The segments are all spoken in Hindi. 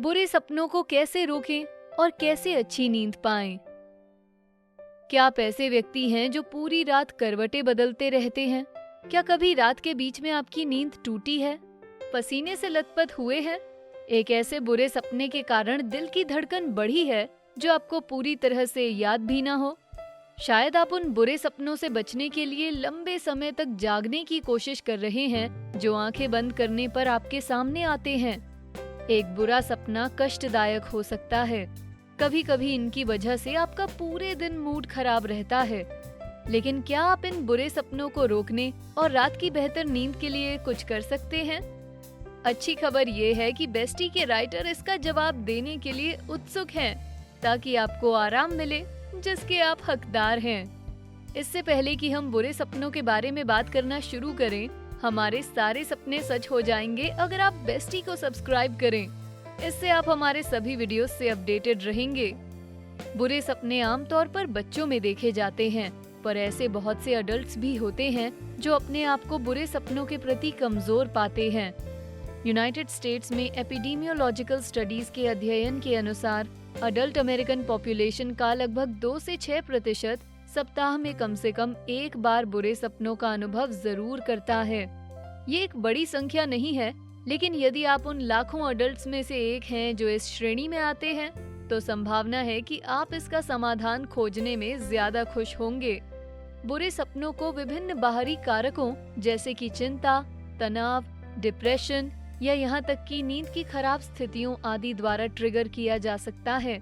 बुरे सपनों को कैसे रोकें और कैसे अच्छी नींद पाएं? क्या आप ऐसे व्यक्ति हैं जो पूरी रात करवटें बदलते रहते हैं? क्या कभी रात के बीच में आपकी नींद टूटी है? पसीने से लथपथ हुए हैं? एक ऐसे बुरे सपने के कारण दिल की धड़कन बढ़ी है जो आपको पूरी तरह से याद भी ना हो? शायद आप उन बुरे सपनों से बचने के लिए लंबे समय तक जागने की कोशिश कर रहे हैं जो आंखें बंद करने पर आपके सामने आते हैं। एक बुरा सपना कष्टदायक हो सकता है। कभी कभी इनकी वजह से आपका पूरे दिन मूड खराब रहता है। लेकिन क्या आप इन बुरे सपनों को रोकने और रात की बेहतर नींद के लिए कुछ कर सकते हैं? अच्छी खबर ये है कि बेस्टी के राइटर इसका जवाब देने के लिए उत्सुक हैं, ताकि आपको आराम मिले जिसके आप हकदार हैं। इससे पहले कि हम बुरे सपनों के बारे में बात करना शुरू करें, हमारे सारे सपने सच हो जाएंगे अगर आप बेस्टी को सब्सक्राइब करें। इससे आप हमारे सभी वीडियोस से अपडेटेड रहेंगे। बुरे सपने आमतौर पर बच्चों में देखे जाते हैं, पर ऐसे बहुत से अडल्ट्स भी होते हैं जो अपने आप को बुरे सपनों के प्रति कमजोर पाते हैं। यूनाइटेड स्टेट्स में एपिडेमियोलॉजिकल स्टडीज के अध्ययन के अनुसार अडल्ट अमेरिकन पॉपुलेशन का लगभग 2 से 6% सप्ताह में कम से कम एक बार बुरे सपनों का अनुभव जरूर करता है। ये एक बड़ी संख्या नहीं है, लेकिन यदि आप उन लाखों अडल्ट्स में से एक हैं जो इस श्रेणी में आते हैं, तो संभावना है कि आप इसका समाधान खोजने में ज्यादा खुश होंगे। बुरे सपनों को विभिन्न बाहरी कारकों जैसे कि चिंता, तनाव, डिप्रेशन या यहाँ तक कि नींद की खराब स्थितियों आदि द्वारा ट्रिगर किया जा सकता है।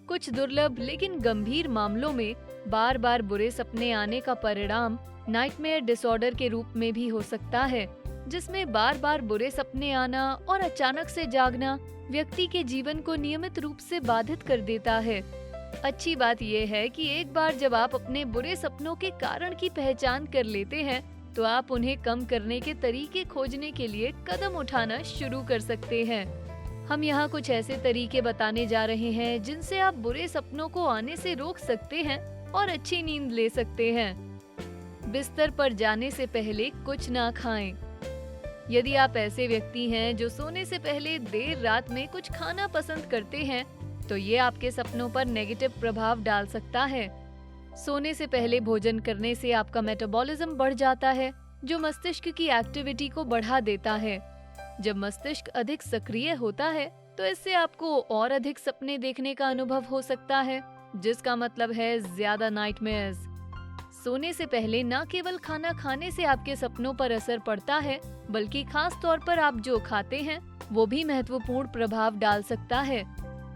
कुछ दुर्लभ लेकिन गंभीर मामलों में बार बार बुरे सपने आने का परिणाम नाइटमेयर डिसऑर्डर के रूप में भी हो सकता है, जिसमें बार बार बुरे सपने आना और अचानक से जागना व्यक्ति के जीवन को नियमित रूप से बाधित कर देता है। अच्छी बात यह है कि एक बार जब आप अपने बुरे सपनों के कारण की पहचान कर लेते हैं, तो आप उन्हें कम करने के तरीके खोजने के लिए कदम उठाना शुरू कर सकते हैं। हम यहाँ कुछ ऐसे तरीके बताने जा रहे हैं जिनसे आप बुरे सपनों को आने से रोक सकते हैं और अच्छी नींद ले सकते हैं। बिस्तर पर जाने से पहले कुछ ना खाएं। यदि आप ऐसे व्यक्ति हैं जो सोने से पहले देर रात में कुछ खाना पसंद करते हैं, तो ये आपके सपनों पर नेगेटिव प्रभाव डाल सकता है। सोने से पहले भोजन करने से आपका मेटाबॉलिज्म बढ़ जाता है, जो मस्तिष्क की एक्टिविटी को बढ़ा देता है। जब मस्तिष्क अधिक सक्रिय होता है, तो इससे आपको और अधिक सपने देखने का अनुभव हो सकता है, जिसका मतलब है ज्यादा नाइटमेयर्स। सोने से पहले न केवल खाना खाने से आपके सपनों पर असर पड़ता है, बल्कि खास तौर पर आप जो खाते हैं वो भी महत्वपूर्ण प्रभाव डाल सकता है।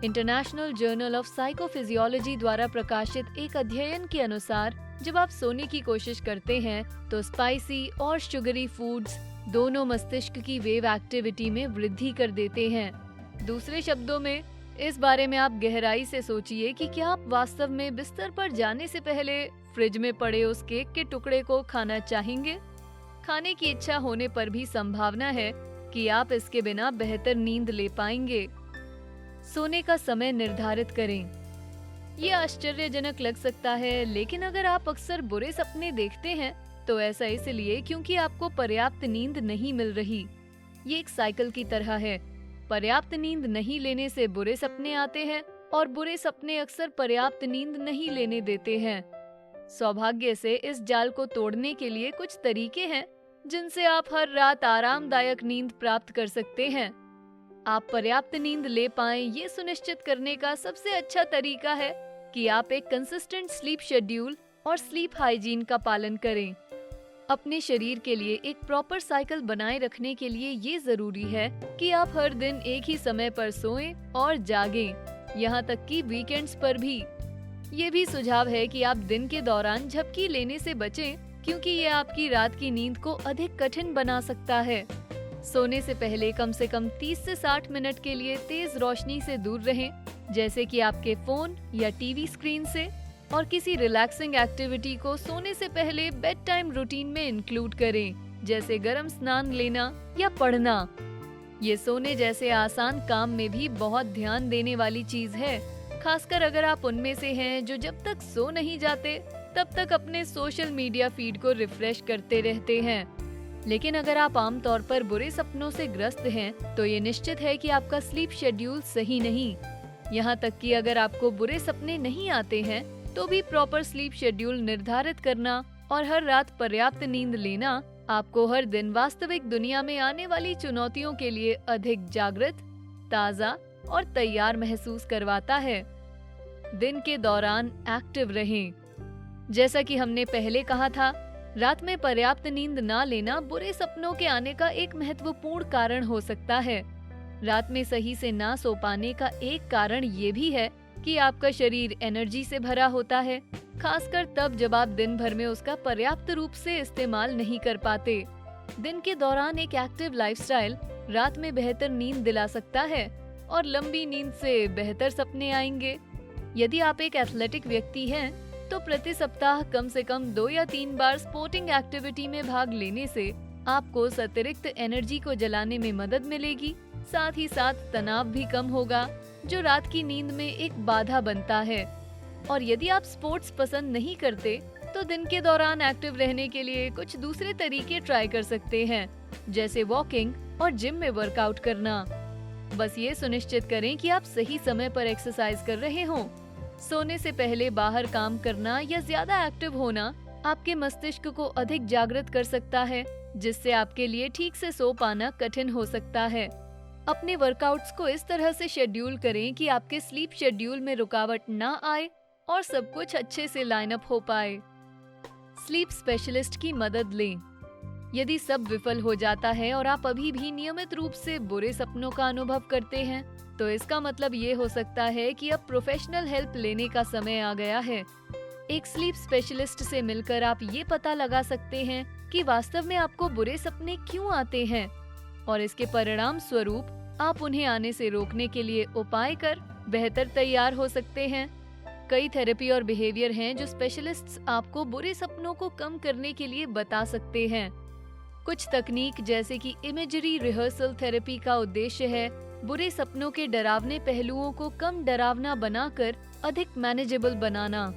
इंटरनेशनल जर्नल ऑफ साइकोफिजियोलॉजी द्वारा प्रकाशित एक अध्ययन के अनुसार जब आप सोने की कोशिश करते हैं, तो स्पाइसी और शुगरी फूड्स दोनों मस्तिष्क की वेव एक्टिविटी में वृद्धि कर देते हैं। दूसरे शब्दों में, इस बारे में आप गहराई से सोचिए कि क्या आप वास्तव में बिस्तर पर जाने से पहले फ्रिज में पड़े उस केक के टुकड़े को खाना चाहेंगे? खाने की इच्छा होने पर भी संभावना है कि आप इसके बिना बेहतर नींद ले पाएंगे। सोने का समय निर्धारित करें। ये आश्चर्यजनक लग सकता है, लेकिन अगर आप अक्सर बुरे सपने देखते हैं, तो ऐसा इसलिए क्योंकि आपको पर्याप्त नींद नहीं मिल रही। ये एक साइकिल की तरह है। पर्याप्त नींद नहीं लेने से बुरे सपने आते हैं और बुरे सपने अक्सर पर्याप्त नींद नहीं लेने देते हैं। सौभाग्य से इस जाल को तोड़ने के लिए कुछ तरीके हैं जिनसे आप हर रात आरामदायक नींद प्राप्त कर सकते हैं। आप पर्याप्त नींद ले पाएं, ये सुनिश्चित करने का सबसे अच्छा तरीका है कि आप एक कंसिस्टेंट स्लीप शेड्यूल और स्लीप हाइजीन का पालन करें। अपने शरीर के लिए एक प्रॉपर साइकिल बनाए रखने के लिए ये जरूरी है कि आप हर दिन एक ही समय पर सोएं और जागें, यहाँ तक कि वीकेंड्स पर भी। ये भी सुझाव है कि आप दिन के दौरान झपकी लेने से बचें, क्योंकि ये आपकी रात की नींद को अधिक कठिन बना सकता है। सोने से पहले कम से कम 30 से 60 मिनट के लिए तेज रोशनी से दूर रहें, जैसे कि आपके फोन या टीवी स्क्रीन से, और किसी रिलैक्सिंग एक्टिविटी को सोने से पहले बेड टाइम रूटीन में इंक्लूड करें, जैसे गर्म स्नान लेना या पढ़ना। ये सोने जैसे आसान काम में भी बहुत ध्यान देने वाली चीज है, खासकर अगर आप उनमें से हैं जो जब तक सो नहीं जाते तब तक अपने सोशल मीडिया फीड को रिफ्रेश करते रहते हैं। लेकिन अगर आप आमतौर पर बुरे सपनों से ग्रस्त हैं, तो ये निश्चित है कि आपका स्लीप शेड्यूल सही नहीं। यहाँ तक कि अगर आपको बुरे सपने नहीं आते हैं, तो भी प्रॉपर स्लीप शेड्यूल निर्धारित करना और हर रात पर्याप्त नींद लेना आपको हर दिन वास्तविक दुनिया में आने वाली चुनौतियों के लिए अधिक जागृत, ताज़ा और तैयार महसूस करवाता है। दिन के दौरान एक्टिव रहें। जैसा कि हमने पहले कहा था, रात में पर्याप्त नींद ना लेना बुरे सपनों के आने का एक महत्वपूर्ण कारण हो सकता है। रात में सही से ना सो पाने का एक कारण ये भी है कि आपका शरीर एनर्जी से भरा होता है, खासकर तब जब आप दिन भर में उसका पर्याप्त रूप से इस्तेमाल नहीं कर पाते। दिन के दौरान एक एक्टिव लाइफस्टाइल रात में बेहतर नींद दिला सकता है और लंबी नींद से बेहतर सपने आएंगे। यदि आप एक एथलेटिक व्यक्ति हैं, तो प्रति सप्ताह कम से कम 2 या 3 बार स्पोर्टिंग एक्टिविटी में भाग लेने से आपको अतिरिक्त एनर्जी को जलाने में मदद मिलेगी। साथ ही साथ तनाव भी कम होगा, जो रात की नींद में एक बाधा बनता है। और यदि आप स्पोर्ट्स पसंद नहीं करते, तो दिन के दौरान एक्टिव रहने के लिए कुछ दूसरे तरीके ट्राई कर सकते हैं, जैसे वॉकिंग और जिम में वर्कआउट करना। बस ये सुनिश्चित करें कि आप सही समय पर एक्सरसाइज कर रहे हों। सोने से पहले बाहर काम करना या ज्यादा एक्टिव होना आपके मस्तिष्क को अधिक जागृत कर सकता है, जिससे आपके लिए ठीक से सो पाना कठिन हो सकता है। अपने वर्कआउट्स को इस तरह से शेड्यूल करें कि आपके स्लीप शेड्यूल में रुकावट ना आए और सब कुछ अच्छे से लाइन अप हो पाए। स्लीप स्पेशलिस्ट की मदद लें। यदि सब विफल हो जाता है और आप अभी भी नियमित रूप से बुरे सपनों का अनुभव करते हैं, तो इसका मतलब ये हो सकता है कि अब प्रोफेशनल हेल्प लेने का समय आ गया है। एक स्लीप स्पेशलिस्ट से मिलकर आप ये पता लगा सकते हैं कि वास्तव में आपको बुरे सपने क्यों आते हैं और इसके परिणाम स्वरूप आप उन्हें आने से रोकने के लिए उपाय कर बेहतर तैयार हो सकते हैं। कई थेरेपी और बिहेवियर हैं जो स्पेशलिस्ट्स आपको बुरे सपनों को कम करने के लिए बता सकते हैं। कुछ तकनीक जैसे कि इमेजरी रिहर्सल थेरेपी का उद्देश्य है बुरे सपनों के डरावने पहलुओं को कम डरावना बनाकर अधिक मैनेजेबल बनाना।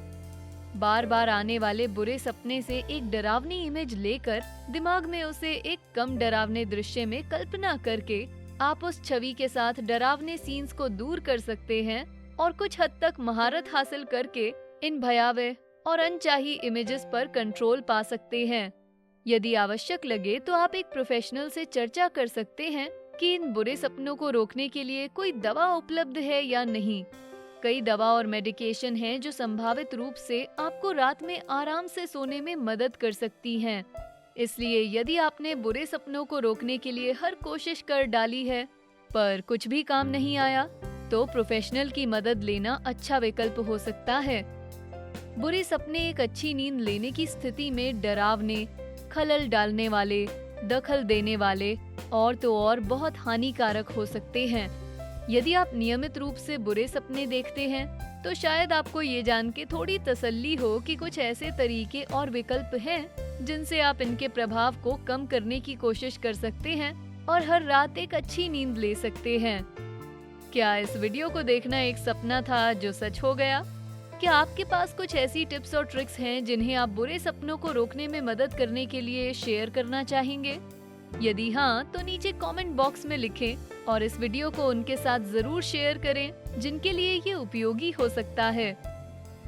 बार बार आने वाले बुरे सपने से एक डरावनी इमेज लेकर दिमाग में उसे एक कम डरावने दृश्य में कल्पना करके आप उस छवि के साथ डरावने सीन्स को दूर कर सकते हैं और कुछ हद तक महारत हासिल करके इन भयावह और अनचाही इमेजेस पर कंट्रोल पा सकते हैं। यदि आवश्यक लगे तो आप एक प्रोफेशनल से चर्चा कर सकते हैं कि इन बुरे सपनों को रोकने के लिए कोई दवा उपलब्ध है या नहीं। कई दवा और मेडिकेशन हैं जो संभावित रूप से आपको रात में आराम से सोने में मदद कर सकती हैं। इसलिए यदि आपने बुरे सपनों को रोकने के लिए हर कोशिश कर डाली है पर कुछ भी काम नहीं आया, तो प्रोफेशनल की मदद लेना अच्छा विकल्प हो सकता है। बुरे सपने एक अच्छी नींद लेने की स्थिति में डरावने, खलल डालने वाले, दखल देने वाले और तो और बहुत हानिकारक हो सकते हैं। यदि आप नियमित रूप से बुरे सपने देखते हैं, तो शायद आपको ये जान के थोड़ी तसल्ली हो कि कुछ ऐसे तरीके और विकल्प हैं जिनसे आप इनके प्रभाव को कम करने की कोशिश कर सकते हैं और हर रात एक अच्छी नींद ले सकते हैं। क्या इस वीडियो को देखना एक सपना था जो सच हो गया? क्या आपके पास कुछ ऐसी टिप्स और ट्रिक्स हैं जिन्हें आप बुरे सपनों को रोकने में मदद करने के लिए शेयर करना चाहेंगे? यदि हाँ, तो नीचे कमेंट बॉक्स में लिखें और इस वीडियो को उनके साथ जरूर शेयर करें जिनके लिए ये उपयोगी हो सकता है।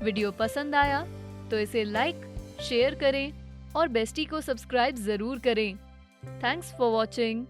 वीडियो पसंद आया तो इसे लाइक, शेयर करें और बेस्टी को सब्सक्राइब जरूर करें। Thanks for watching.